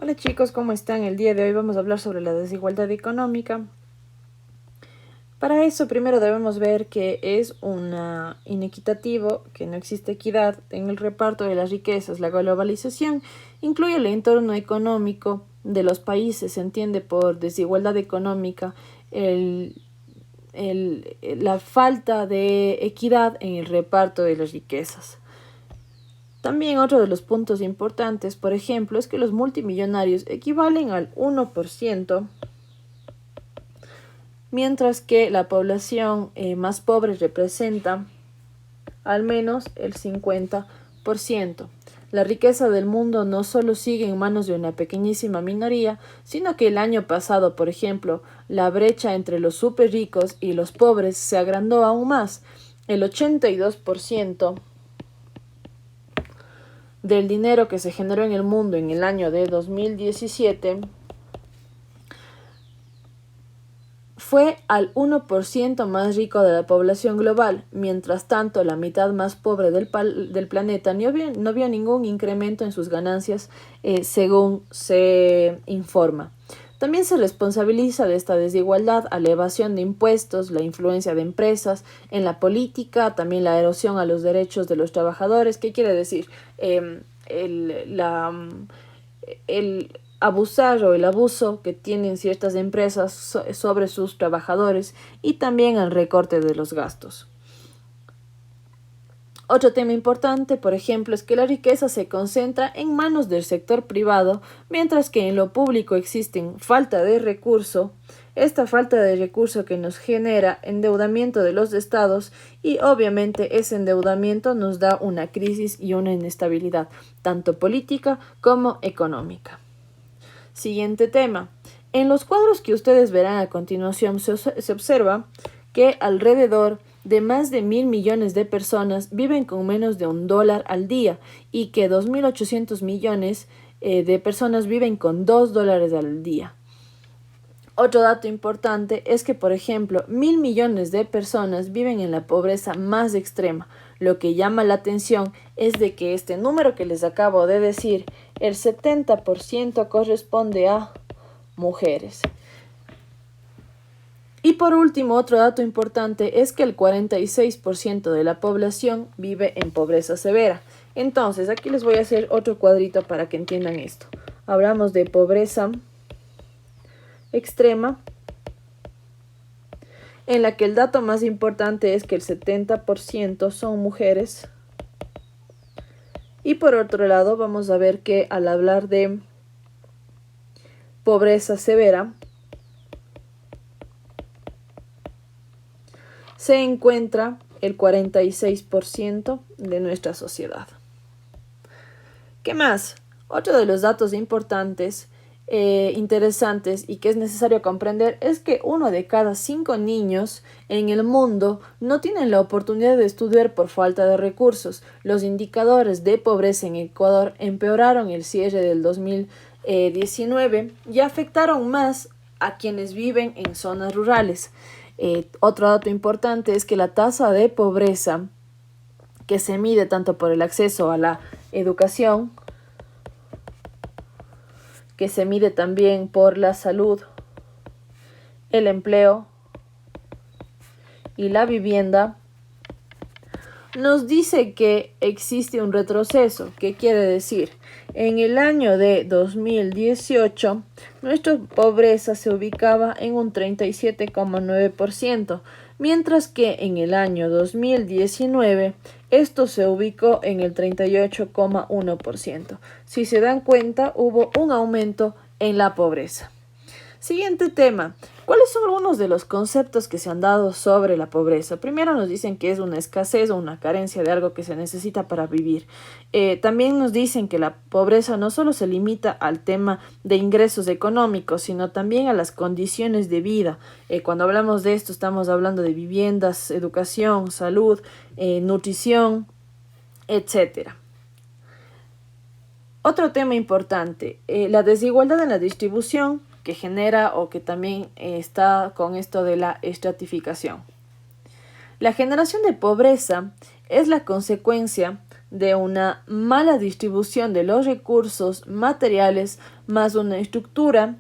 Hola chicos, ¿cómo están? El día de hoy vamos a hablar sobre la desigualdad económica. Para eso primero debemos ver que es inequitativo, que no existe equidad en el reparto de las riquezas. La globalización incluye el entorno económico de los países. Se entiende por desigualdad económica la falta de equidad en el reparto de las riquezas. También otro de los puntos importantes, por ejemplo, es que los multimillonarios equivalen al 1%, mientras que la población más pobre representa al menos el 50%. La riqueza del mundo no solo sigue en manos de una pequeñísima minoría, sino que el año pasado, por ejemplo, la brecha entre los súper ricos y los pobres se agrandó aún más. El 82% del dinero que se generó en el mundo en el año de 2017 fue al 1% más rico de la población global. Mientras tanto, la mitad más pobre del planeta no vio ningún incremento en sus ganancias, según se informa. También se responsabiliza de esta desigualdad a la evasión de impuestos, la influencia de empresas en la política, también la erosión a los derechos de los trabajadores. ¿Qué quiere decir? El abusar o el abuso que tienen ciertas empresas sobre sus trabajadores y también el recorte de los gastos. Otro tema importante, por ejemplo, es que la riqueza se concentra en manos del sector privado, mientras que en lo público existen falta de recurso. Esta falta de recurso que nos genera endeudamiento de los estados y obviamente ese endeudamiento nos da una crisis y una inestabilidad, tanto política como económica. Siguiente tema. En los cuadros que ustedes verán a continuación se observa que alrededor de más de 1.000 millones de personas viven con menos de $1 al día y que 2.800 millones de personas viven con $2 al día. Otro dato importante es que, por ejemplo, 1.000 millones de personas viven en la pobreza más extrema. Lo que llama la atención es de que este número que les acabo de decir, el 70% corresponde a mujeres. Y por último, otro dato importante es que el 46% de la población vive en pobreza severa. Entonces, aquí les voy a hacer otro cuadrito para que entiendan esto. Hablamos de pobreza extrema, en la que el dato más importante es que el 70% son mujeres. Y por otro lado, vamos a ver que al hablar de pobreza severa, se encuentra el 46% de nuestra sociedad. ¿Qué más? Otro de los datos importantes, interesantes y que es necesario comprender es que 1 de cada 5 niños en el mundo no tienen la oportunidad de estudiar por falta de recursos. Los indicadores de pobreza en Ecuador empeoraron el cierre del 2019 y afectaron más a quienes viven en zonas rurales. Otro dato importante es que la tasa de pobreza, que se mide tanto por el acceso a la educación, que se mide también por la salud, el empleo y la vivienda, nos dice que existe un retroceso. ¿Qué quiere decir? En el año de 2018, nuestra pobreza se ubicaba en un 37,9%, mientras que en el año 2019 esto se ubicó en el 38,1%. Si se dan cuenta, hubo un aumento en la pobreza. Siguiente tema. ¿Cuáles son algunos de los conceptos que se han dado sobre la pobreza? Primero nos dicen que es una escasez o una carencia de algo que se necesita para vivir. También nos dicen que la pobreza no solo se limita al tema de ingresos económicos, sino también a las condiciones de vida. Cuando hablamos de esto estamos hablando de viviendas, educación, salud, nutrición, etcétera. Otro tema importante, la desigualdad en la distribución que genera o que también está con esto de la estratificación. La generación de pobreza es la consecuencia de una mala distribución de los recursos materiales más una estructura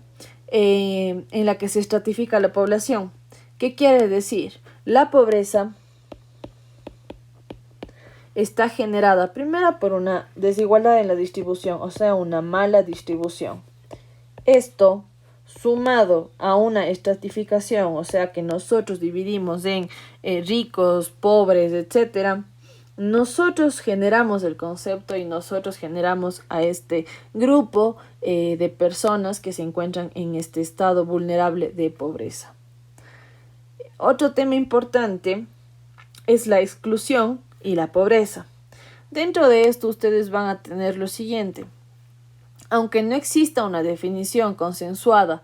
en la que se estratifica la población. ¿Qué quiere decir? La pobreza está generada primero por una desigualdad en la distribución, o sea, una mala distribución. Esto, sumado a una estratificación, o sea, que nosotros dividimos en ricos, pobres, etcétera, nosotros generamos el concepto y nosotros generamos a este grupo de personas que se encuentran en este estado vulnerable de pobreza. Otro tema importante es la exclusión y la pobreza. Dentro de esto ustedes van a tener lo siguiente. Aunque no exista una definición consensuada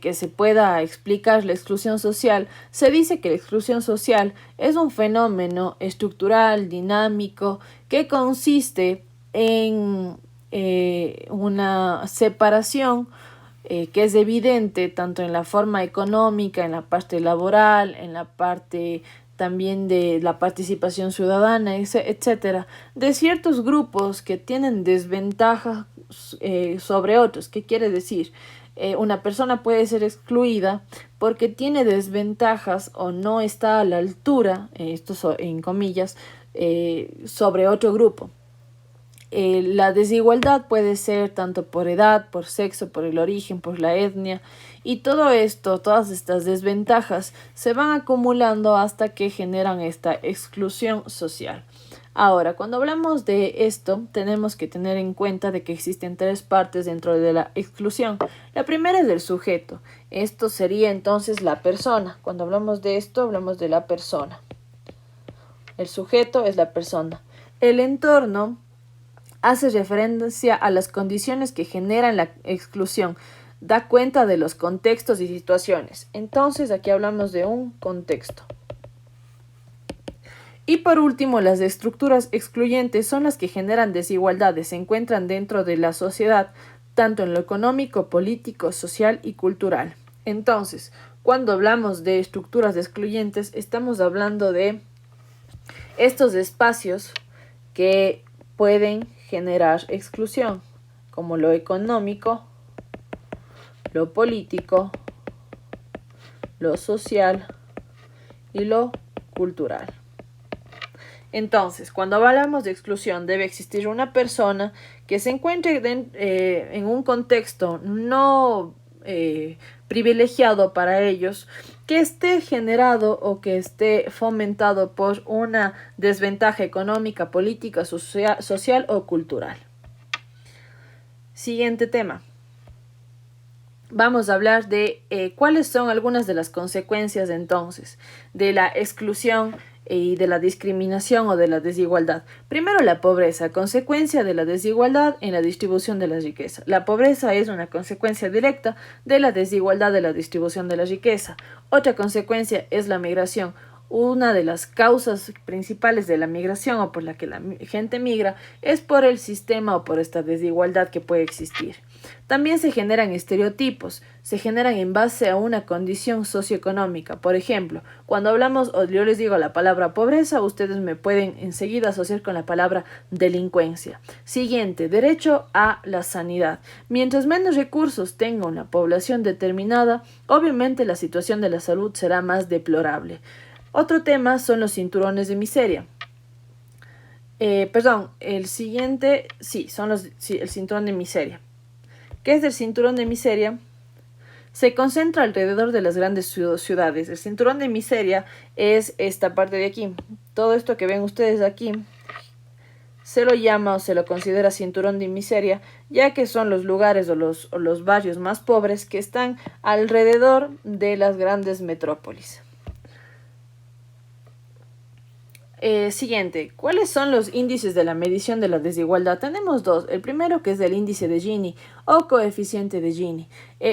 que se pueda explicar la exclusión social, se dice que la exclusión social es un fenómeno estructural, dinámico, que consiste en una separación que es evidente tanto en la forma económica, en la parte laboral, en la parte también de la participación ciudadana, etcétera, de ciertos grupos que tienen desventajas sobre otros. ¿Qué quiere decir? Una persona puede ser excluida porque tiene desventajas o no está a la altura, esto en comillas, sobre otro grupo. La desigualdad puede ser tanto por edad, por sexo, por el origen, por la etnia, y todo esto, todas estas desventajas se van acumulando hasta que generan esta exclusión social. Ahora, cuando hablamos de esto, tenemos que tener en cuenta de que existen tres partes dentro de la exclusión. La primera es el sujeto. Esto sería entonces la persona. Cuando hablamos de esto, hablamos de la persona. El sujeto es la persona. El entorno hace referencia a las condiciones que generan la exclusión, da cuenta de los contextos y situaciones. Entonces, aquí hablamos de un contexto. Y por último, las estructuras excluyentes son las que generan desigualdades, se encuentran dentro de la sociedad, tanto en lo económico, político, social y cultural. Entonces, cuando hablamos de estructuras excluyentes, estamos hablando de estos espacios que pueden generar exclusión, como lo económico, lo político, lo social y lo cultural. Entonces, cuando hablamos de exclusión, debe existir una persona que se encuentre en un contexto no privilegiado para ellos, que esté generado o que esté fomentado por una desventaja económica, política, social o cultural. Siguiente tema. Vamos a hablar de cuáles son algunas de las consecuencias entonces de la exclusión y de la discriminación o de la desigualdad. Primero, la pobreza, consecuencia de la desigualdad en la distribución de la riqueza. La pobreza es una consecuencia directa de la desigualdad de la distribución de la riqueza. Otra consecuencia es la migración. Una de las causas principales de la migración o por la que la gente migra es por el sistema o por esta desigualdad que puede existir. También se generan estereotipos, se generan en base a una condición socioeconómica. Por ejemplo, cuando hablamos o yo les digo la palabra pobreza, ustedes me pueden enseguida asociar con la palabra delincuencia. Siguiente, derecho a la sanidad. Mientras menos recursos tenga una población determinada, obviamente la situación de la salud será más deplorable. Otro tema son los cinturones de miseria. El siguiente, el cinturón de miseria. ¿Qué es el cinturón de miseria? Se concentra alrededor de las grandes ciudades. El cinturón de miseria es esta parte de aquí. Todo esto que ven ustedes aquí se lo llama o se lo considera cinturón de miseria, ya que son los lugares o los barrios más pobres que están alrededor de las grandes metrópolis. Siguiente, ¿cuáles son los índices de la medición de la desigualdad? Tenemos dos. El primero, que es el índice de Gini o coeficiente de Gini.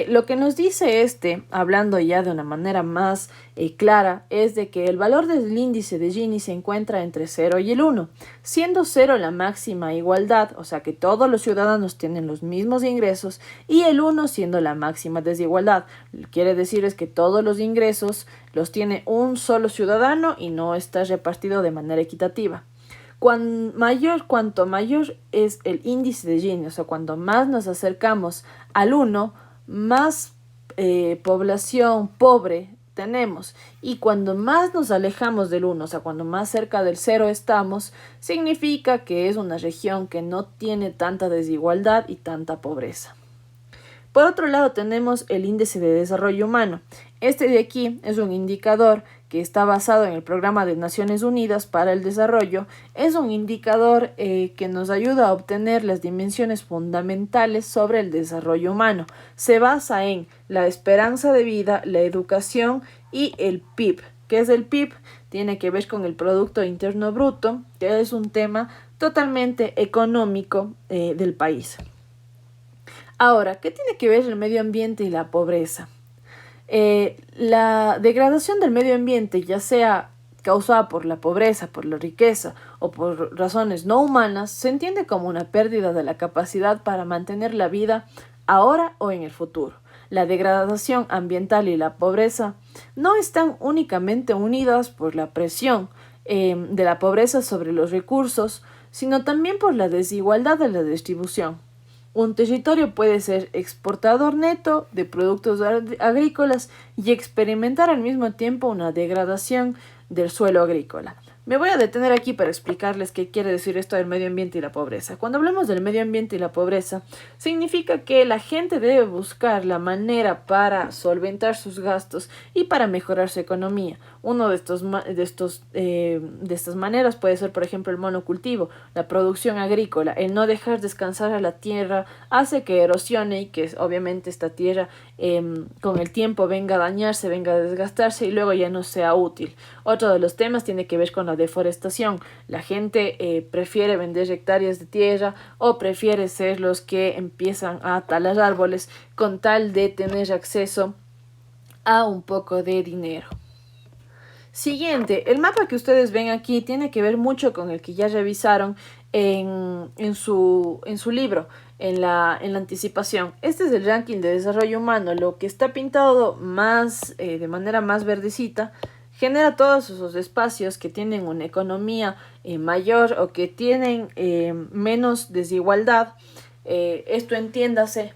Lo que nos dice hablando ya de una manera más clara, es de que el valor del índice de Gini se encuentra entre 0 y el 1, siendo 0 la máxima igualdad, o sea que todos los ciudadanos tienen los mismos ingresos, y el 1 siendo la máxima desigualdad. Quiere decir es que todos los ingresos los tiene un solo ciudadano y no está repartido de manera equitativa. Cuanto mayor es el índice de Gini, o sea, cuanto más nos acercamos al 1, más población pobre tenemos. Y cuando más nos alejamos del 1, o sea, cuando más cerca del 0 estamos, significa que es una región que no tiene tanta desigualdad y tanta pobreza. Por otro lado tenemos el índice de desarrollo humano. Este de aquí es un indicador que está basado en el Programa de Naciones Unidas para el Desarrollo. Es un indicador que nos ayuda a obtener las dimensiones fundamentales sobre el desarrollo humano. Se basa en la esperanza de vida, la educación y el PIB. ¿Qué es el PIB? Tiene que ver con el Producto Interno Bruto, que es un tema totalmente económico del país. Ahora, ¿qué tiene que ver el medio ambiente y la pobreza? La degradación del medio ambiente, ya sea causada por la pobreza, por la riqueza o por razones no humanas, se entiende como una pérdida de la capacidad para mantener la vida ahora o en el futuro. La degradación ambiental y la pobreza no están únicamente unidas por la presión de la pobreza sobre los recursos, sino también por la desigualdad de la distribución. Un territorio puede ser exportador neto de productos agrícolas y experimentar al mismo tiempo una degradación del suelo agrícola. Me voy a detener aquí para explicarles qué quiere decir esto del medio ambiente y la pobreza. Cuando hablamos del medio ambiente y la pobreza, significa que la gente debe buscar la manera para solventar sus gastos y para mejorar su economía. Uno de estas maneras puede ser, por ejemplo, el monocultivo, la producción agrícola. El no dejar descansar a la tierra hace que erosione y que obviamente esta tierra con el tiempo venga a dañarse, venga a desgastarse y luego ya no sea útil. Otro de los temas tiene que ver con la deforestación. La gente prefiere vender hectáreas de tierra o prefiere ser los que empiezan a talar árboles con tal de tener acceso a un poco de dinero. Siguiente, el mapa que ustedes ven aquí tiene que ver mucho con el que ya revisaron en su libro, en la anticipación. Este es el ranking de desarrollo humano. Lo que está pintado más de manera más verdecita genera todos esos espacios que tienen una economía mayor o que tienen menos desigualdad. Esto entiéndase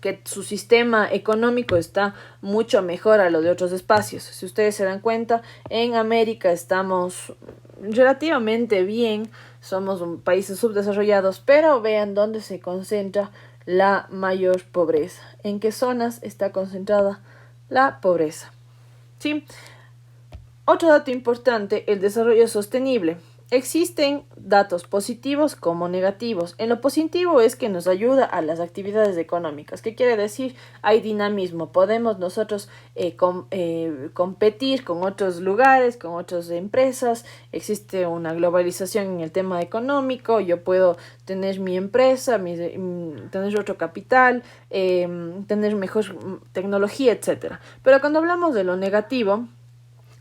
que su sistema económico está mucho mejor a lo de otros espacios. Si ustedes se dan cuenta, en América estamos relativamente bien, somos países subdesarrollados, pero vean dónde se concentra la mayor pobreza, en qué zonas está concentrada la pobreza. ¿Sí? Otro dato importante, el desarrollo sostenible. Existen datos positivos como negativos. En lo positivo es que nos ayuda a las actividades económicas. ¿Qué quiere decir? Hay dinamismo. Podemos nosotros competir con otros lugares, con otras empresas. Existe una globalización en el tema económico. Yo puedo tener mi empresa, tener otro capital, tener mejor tecnología, etc. Pero cuando hablamos de lo negativo,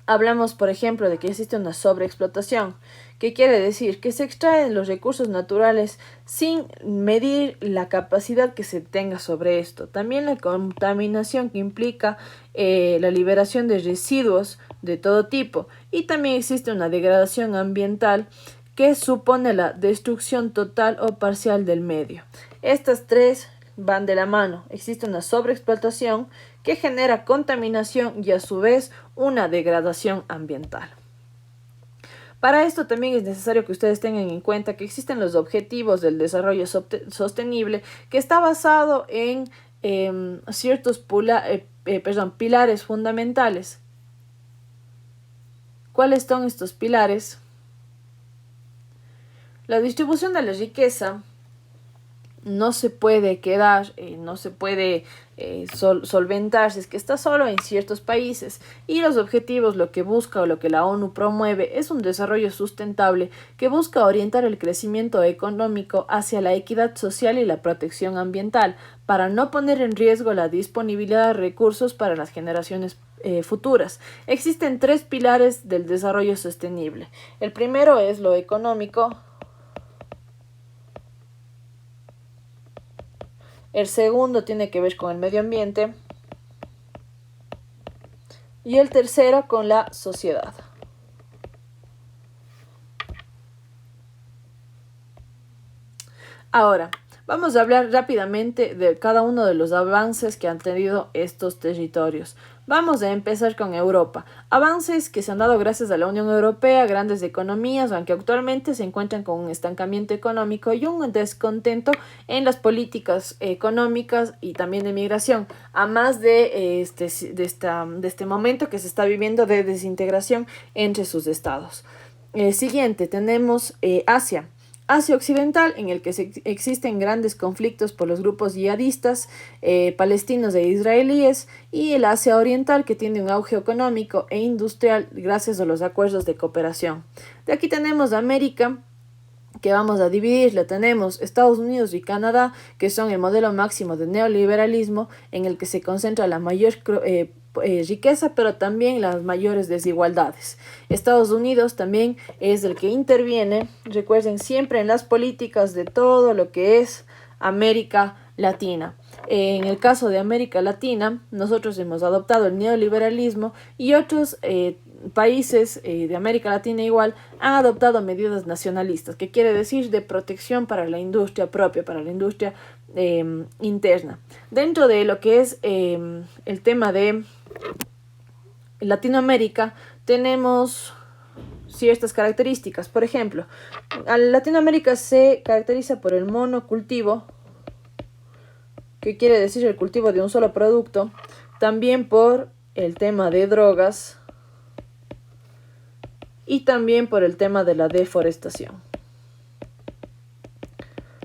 hablamos, por ejemplo, de que existe una sobreexplotación. ¿Qué quiere decir? Que se extraen los recursos naturales sin medir la capacidad que se tenga sobre esto. También la contaminación que implica la liberación de residuos de todo tipo. Y también existe una degradación ambiental que supone la destrucción total o parcial del medio. Estas tres van de la mano. Existe una sobreexplotación que genera contaminación y a su vez una degradación ambiental. Para esto también es necesario que ustedes tengan en cuenta que existen los objetivos del desarrollo sostenible, que está basado en ciertos pilares fundamentales. ¿Cuáles son estos pilares? La distribución de la riqueza no se puede quedar, no se puede solventarse, es que está solo en ciertos países, y los objetivos, lo que busca o lo que la ONU promueve es un desarrollo sustentable que busca orientar el crecimiento económico hacia la equidad social y la protección ambiental para no poner en riesgo la disponibilidad de recursos para las generaciones futuras. Existen tres pilares del desarrollo sostenible. El primero es lo económico. El segundo tiene que ver con el medio ambiente. Y el tercero con la sociedad. Ahora, vamos a hablar rápidamente de cada uno de los avances que han tenido estos territorios. Vamos a empezar con Europa. Avances que se han dado gracias a la Unión Europea, grandes economías, aunque actualmente se encuentran con un estancamiento económico y un descontento en las políticas económicas y también de migración, a más de este momento que se está viviendo de desintegración entre sus estados. Siguiente, tenemos Asia. Asia Occidental, en el que existen grandes conflictos por los grupos yihadistas, palestinos e israelíes, y el Asia Oriental, que tiene un auge económico e industrial gracias a los acuerdos de cooperación. De aquí tenemos América, que vamos a dividirla. Tenemos Estados Unidos y Canadá, que son el modelo máximo de neoliberalismo, en el que se concentra la mayor riqueza, pero también las mayores desigualdades. Estados Unidos también es el que interviene, recuerden, siempre en las políticas de todo lo que es América Latina. En el caso de América Latina, nosotros hemos adoptado el neoliberalismo y otros países de América Latina igual han adoptado medidas nacionalistas, que quiere decir de protección para la industria propia, para la industria interna. Dentro de lo que es el tema de Latinoamérica, tenemos ciertas características. Por ejemplo, Latinoamérica se caracteriza por el monocultivo, que quiere decir el cultivo de un solo producto, también por el tema de drogas y también por el tema de la deforestación.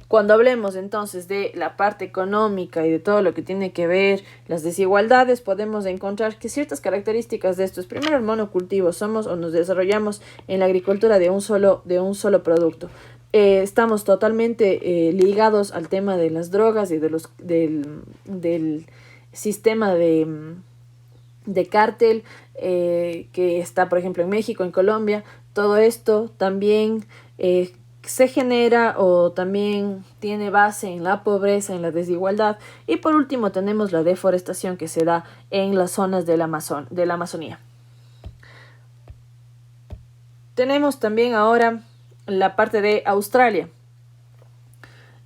Cuando hablemos entonces de la parte económica y de todo lo que tiene que ver las desigualdades, podemos encontrar que ciertas características de esto es, primero, el monocultivo. Somos o nos desarrollamos en la agricultura de un solo producto. Estamos totalmente ligados al tema de las drogas y del sistema de cártel que está, por ejemplo, en México, en Colombia. Todo esto también se genera o también tiene base en la pobreza, en la desigualdad. Y por último tenemos la deforestación que se da en las zonas de la Amazonía. Tenemos también ahora la parte de Australia.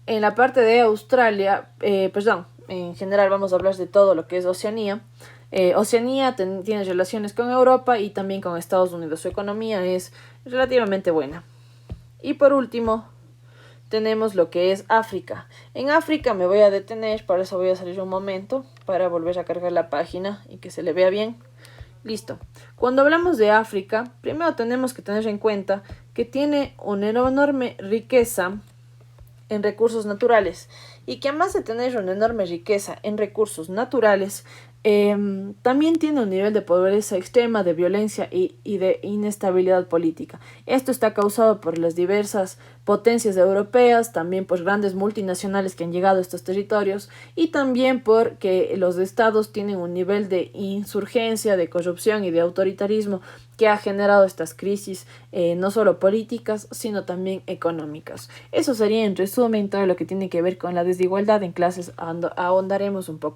En la parte de Australia, en general vamos a hablar de todo lo que es Oceanía. Oceanía tiene relaciones con Europa y también con Estados Unidos. Su economía es relativamente buena. Y por último, tenemos lo que es África. En África me voy a detener, para eso voy a salir un momento, para volver a cargar la página y que se le vea bien. Listo. Cuando hablamos de África, primero tenemos que tener en cuenta que tiene una enorme riqueza en recursos naturales y que además de tener una enorme riqueza en recursos naturales, también tiene un nivel de pobreza extrema, de violencia y de inestabilidad política. Esto está causado por las diversas potencias europeas, también por grandes multinacionales que han llegado a estos territorios y también porque los estados tienen un nivel de insurgencia, de corrupción y de autoritarismo que ha generado estas crisis, no solo políticas, sino también económicas. Eso sería en resumen todo lo que tiene que ver con la desigualdad. En clases ahondaremos un poco.